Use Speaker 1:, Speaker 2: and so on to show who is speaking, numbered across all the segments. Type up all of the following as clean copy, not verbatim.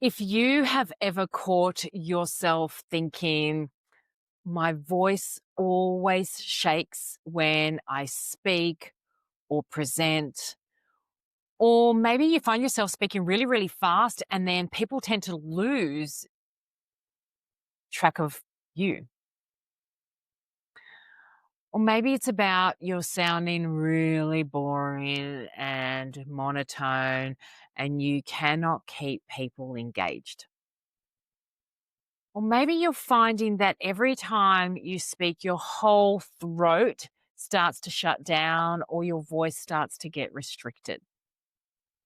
Speaker 1: If you have ever caught yourself thinking, my voice always shakes when I speak or present, or maybe you find yourself speaking really, really fast and then people tend to lose track of you. Or maybe it's about you're sounding really boring and monotone and you cannot keep people engaged. Or maybe you're finding that every time you speak, your whole throat starts to shut down or your voice starts to get restricted.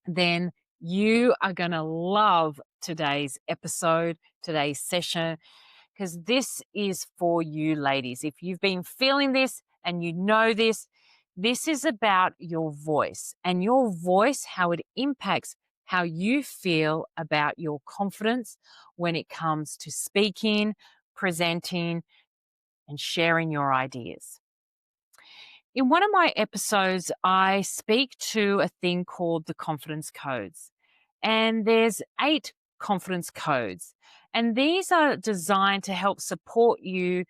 Speaker 1: Then you are going to love today's episode, today's session, because this is for you, ladies. If you've been feeling this and you know this is about your voice and your voice, how it impacts how you feel about your confidence when it comes to speaking, presenting, and sharing your ideas. In one of my episodes, I speak to a thing called the confidence codes. And there's 8 confidence codes. And these are designed to help support you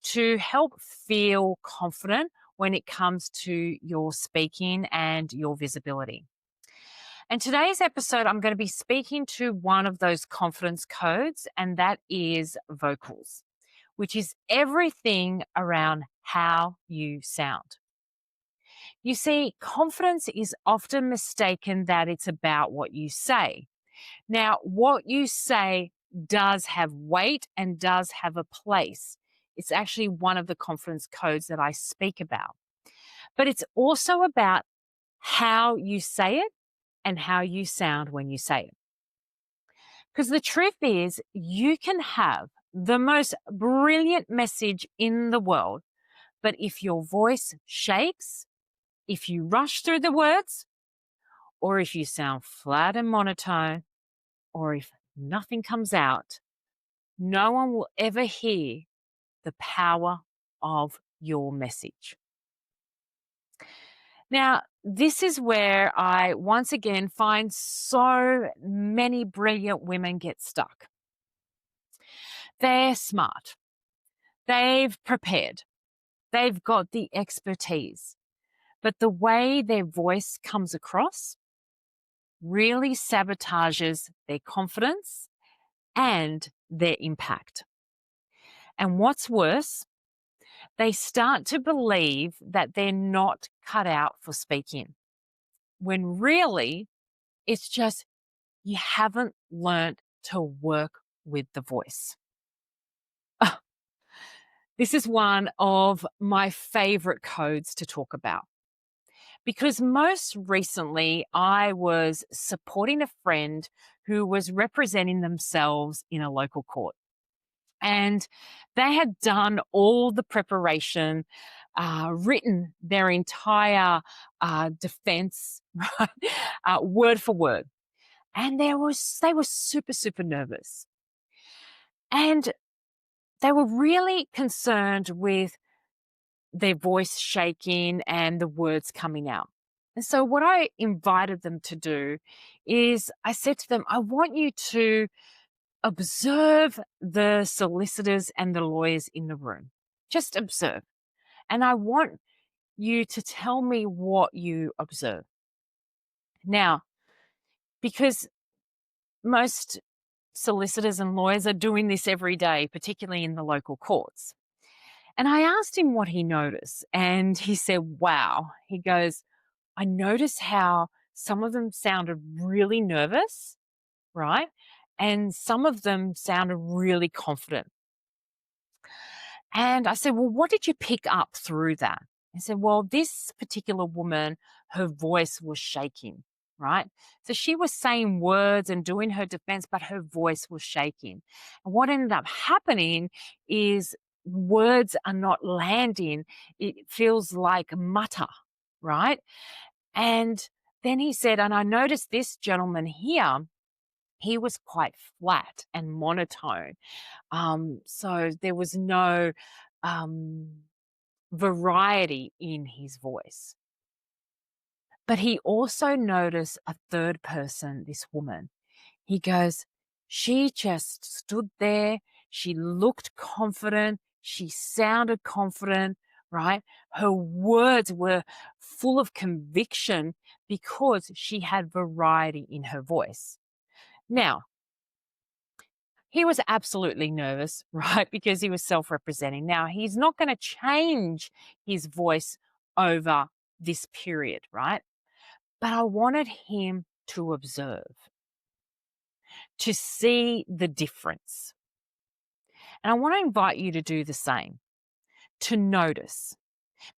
Speaker 1: to help feel confident when it comes to your speaking and your visibility. And today's episode, I'm going to be speaking to one of those confidence codes, and that is vocals, which is everything around how you sound. You see, confidence is often mistaken that it's about what you say. Now, what you say does have weight and does have a place. It's actually one of the confidence codes that I speak about. But it's also about how you say it and how you sound when you say it. Because the truth is, you can have the most brilliant message in the world, but if your voice shakes, if you rush through the words, or if you sound flat and monotone, or if nothing comes out, no one will ever hear the power of your message. Now, this is where I once again find so many brilliant women get stuck. They're smart, they've prepared, they've got the expertise, but the way their voice comes across really sabotages their confidence and their impact. And what's worse, they start to believe that they're not cut out for speaking, when really it's just you haven't learned to work with the voice. Ah, this is one of my favorite codes to talk about because most recently I was supporting a friend who was representing themselves in a local court. And they had done all the preparation, written their entire defense, right, word for word. And they were super, super nervous. And they were really concerned with their voice shaking and the words coming out. And so, what I invited them to do is I said to them, I want you to observe the solicitors and the lawyers in the room. Just observe. And I want you to tell me what you observe. Now, because most solicitors and lawyers are doing this every day, particularly in the local courts. And I asked him what he noticed, and he said, wow. He goes, I noticed how some of them sounded really nervous, right? And some of them sounded really confident. And I said, well, what did you pick up through that? He said, well, this particular woman, her voice was shaking, right? So she was saying words and doing her defense, but her voice was shaking. And what ended up happening is words are not landing. It feels like mutter, right? And then he said, and I noticed this gentleman here, he was quite flat and monotone. So there was no um, variety in his voice. But he also noticed a third person, this woman. He goes, She just stood there. She looked confident. She sounded confident, right? Her words were full of conviction because she had variety in her voice. Now, he was absolutely nervous, right? Because he was self representing. Now, he's not going to change his voice over this period, right? But I wanted him to observe, to see the difference. And I want to invite you to do the same, to notice.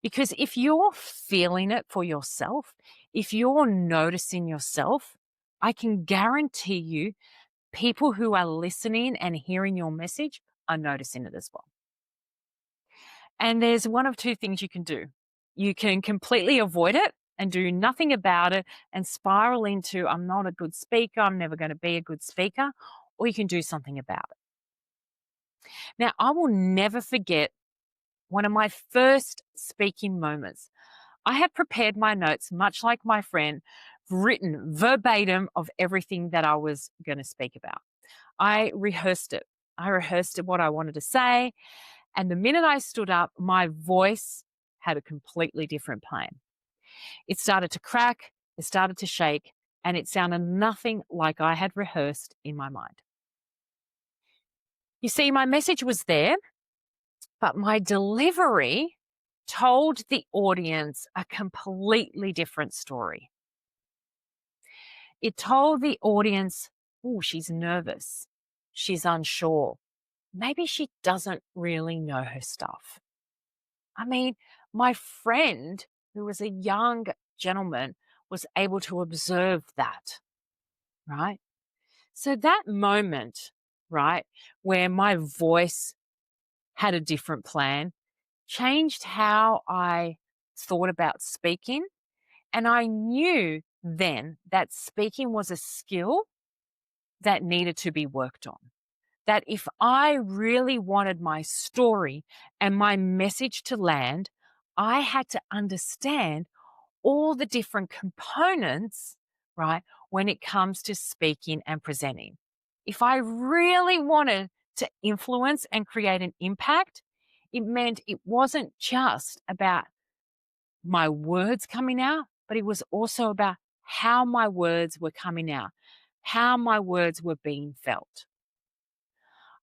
Speaker 1: Because if you're feeling it for yourself, if you're noticing yourself, I can guarantee you people who are listening and hearing your message are noticing it as well. And there's one of two things you can do. You can completely avoid it and do nothing about it and spiral into, I'm not a good speaker, I'm never going to be a good speaker, or you can do something about it. Now, I will never forget one of my first speaking moments. I had prepared my notes, much like my friend, written verbatim of everything that I was going to speak about. I rehearsed it. I rehearsed what I wanted to say. And the minute I stood up, my voice had a completely different plan. It started to crack, it started to shake, and it sounded nothing like I had rehearsed in my mind. You see, my message was there, but my delivery told the audience a completely different story. It told the audience, oh, she's nervous. She's unsure. Maybe she doesn't really know her stuff. I mean, my friend, who was a young gentleman, was able to observe that, right? So that moment, right, where my voice had a different plan, changed how I thought about speaking. And I knew then that speaking was a skill that needed to be worked on. That if I really wanted my story and my message to land, I had to understand all the different components, right, when it comes to speaking and presenting. If I really wanted to influence and create an impact, it meant it wasn't just about my words coming out, but it was also about how my words were coming out, how my words were being felt.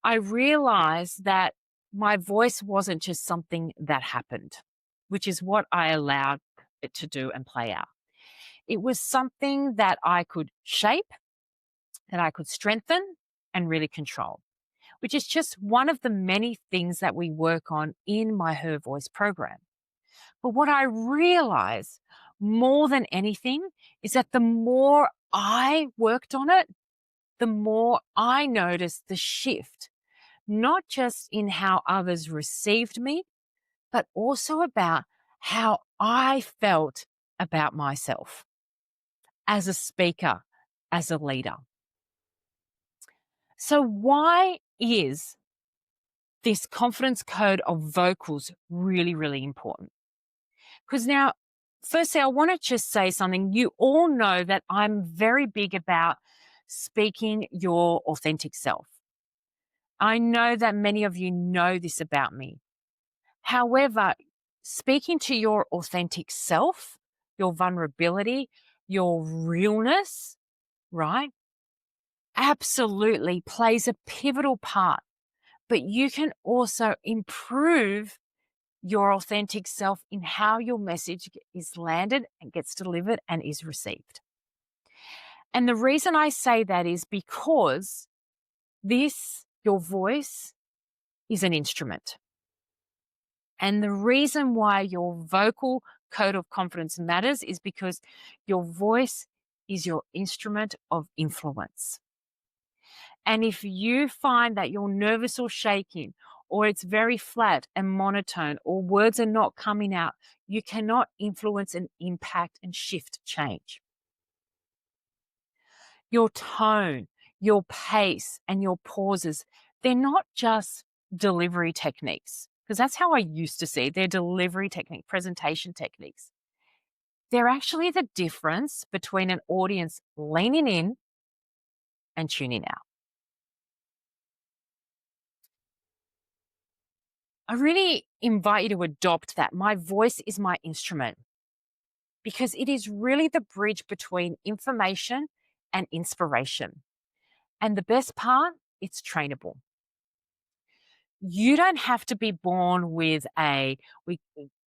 Speaker 1: I realized that my voice wasn't just something that happened, which is what I allowed it to do and play out. It was something that I could shape, that I could strengthen and really control, which is just one of the many things that we work on in my Her Voice program. But what I realized more than anything is that the more I worked on it, the more I noticed the shift, not just in how others received me, but also about how I felt about myself as a speaker, as a leader. So, why is this confidence code of vocals really, really important? Because now, firstly, I want to just say something. You all know that I'm very big about speaking your authentic self. I know that many of you know this about me. However, speaking to your authentic self, your vulnerability, your realness, right, absolutely plays a pivotal part. But you can also improve your authentic self in how your message is landed and gets delivered and is received. And the reason I say that is because your voice, is an instrument. And the reason why your vocal code of confidence matters is because your voice is your instrument of influence. And if you find that you're nervous or shaking, or it's very flat and monotone, or words are not coming out, you cannot influence and impact and shift change. Your tone, your pace, and your pauses, they're not just delivery techniques, because that's how I used to see it. They're delivery technique, presentation techniques. They're actually the difference between an audience leaning in and tuning out. I really invite you to adopt that. My voice is my instrument because it is really the bridge between information and inspiration. And the best part, it's trainable. You don't have to be born with we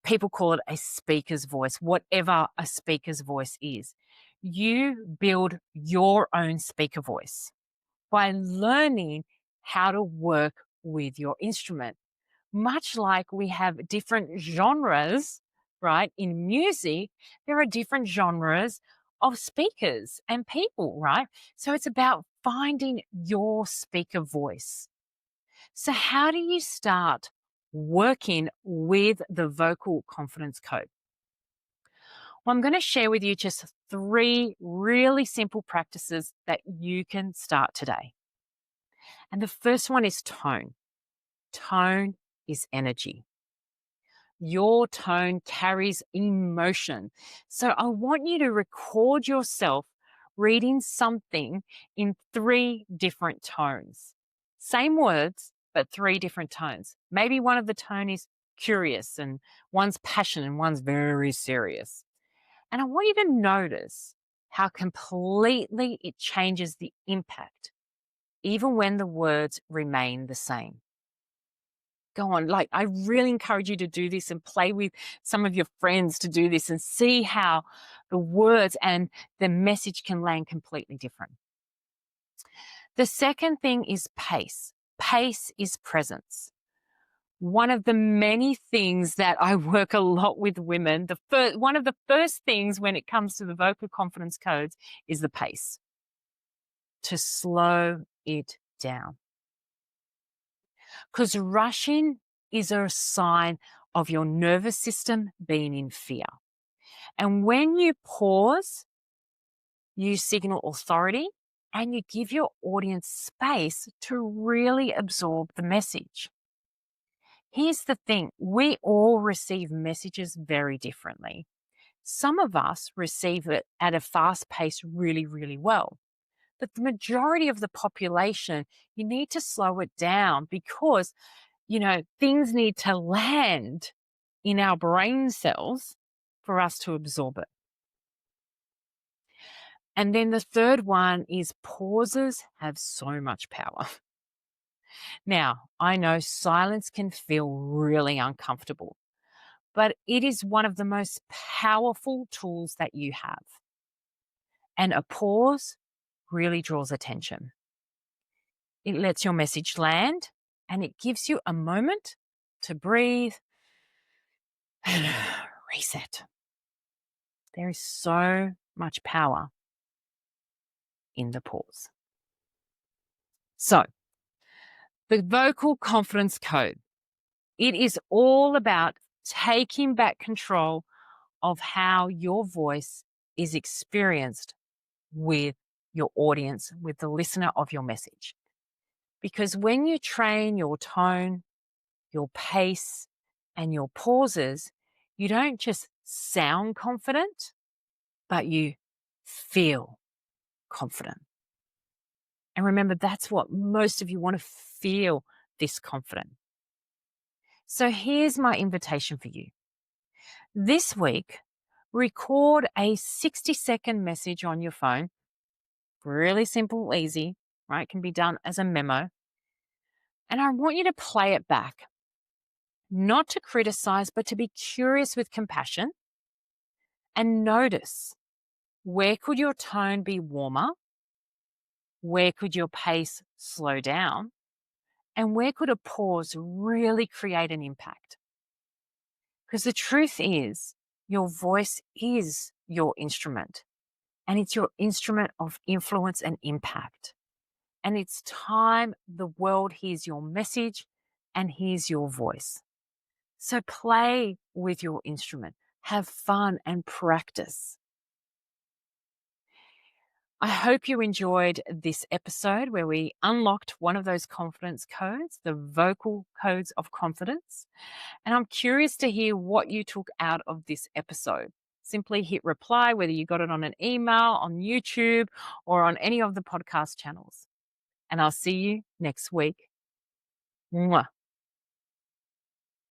Speaker 1: people call it a speaker's voice, whatever a speaker's voice is. You build your own speaker voice by learning how to work with your instrument. Much like we have different genres, right? In music, there are different genres of speakers and people, right? So it's about finding your speaker voice. So, how do you start working with the vocal confidence code? Well, I'm going to share with you just 3 really simple practices that you can start today. And the first one is tone. Tone is energy. Your tone carries emotion. So I want you to record yourself reading something in 3 different tones. Same words, but 3 different tones. Maybe one of the tone is curious and one's passion and one's very serious. And I want you to notice how completely it changes the impact, even when the words remain the same. Go on. Like, I really encourage you to do this and play with some of your friends to do this and see how the words and the message can land completely different. The second thing is pace. Pace is presence. One of the many things that I work a lot with women, one of the first things when it comes to the vocal confidence codes is the pace, to slow it down. Because rushing is a sign of your nervous system being in fear. And when you pause, you signal authority and you give your audience space to really absorb the message. Here's the thing, we all receive messages very differently. Some of us receive it at a fast pace really, really well. But the majority of the population, you need to slow it down because things need to land in our brain cells for us to absorb it. And then the third one is pauses have so much power. Now, I know silence can feel really uncomfortable, but it is one of the most powerful tools that you have. And a pause really draws attention. It lets your message land and it gives you a moment to breathe and reset. There is so much power in the pause. So, the vocal confidence code, it is all about taking back control of how your voice is experienced with your audience, with the listener of your message. Because when you train your tone, your pace, and your pauses, you don't just sound confident, but you feel confident. And remember, that's what most of you want to feel, this confident. So here's my invitation for you. This week, record a 60-second message on your phone. Really simple, easy, right? It can be done as a memo. And I want you to play it back, not to criticize, but to be curious with compassion and notice, where could your tone be warmer? Where could your pace slow down? And where could a pause really create an impact? Because the truth is, your voice is your instrument, and it's your instrument of influence and impact. And it's time the world hears your message and hears your voice. So play with your instrument, have fun and practice. I hope you enjoyed this episode where we unlocked one of those confidence codes, the vocal codes of confidence. And I'm curious to hear what you took out of this episode. Simply hit reply, whether you got it on an email, on YouTube, or on any of the podcast channels. And I'll see you next week. Mwah.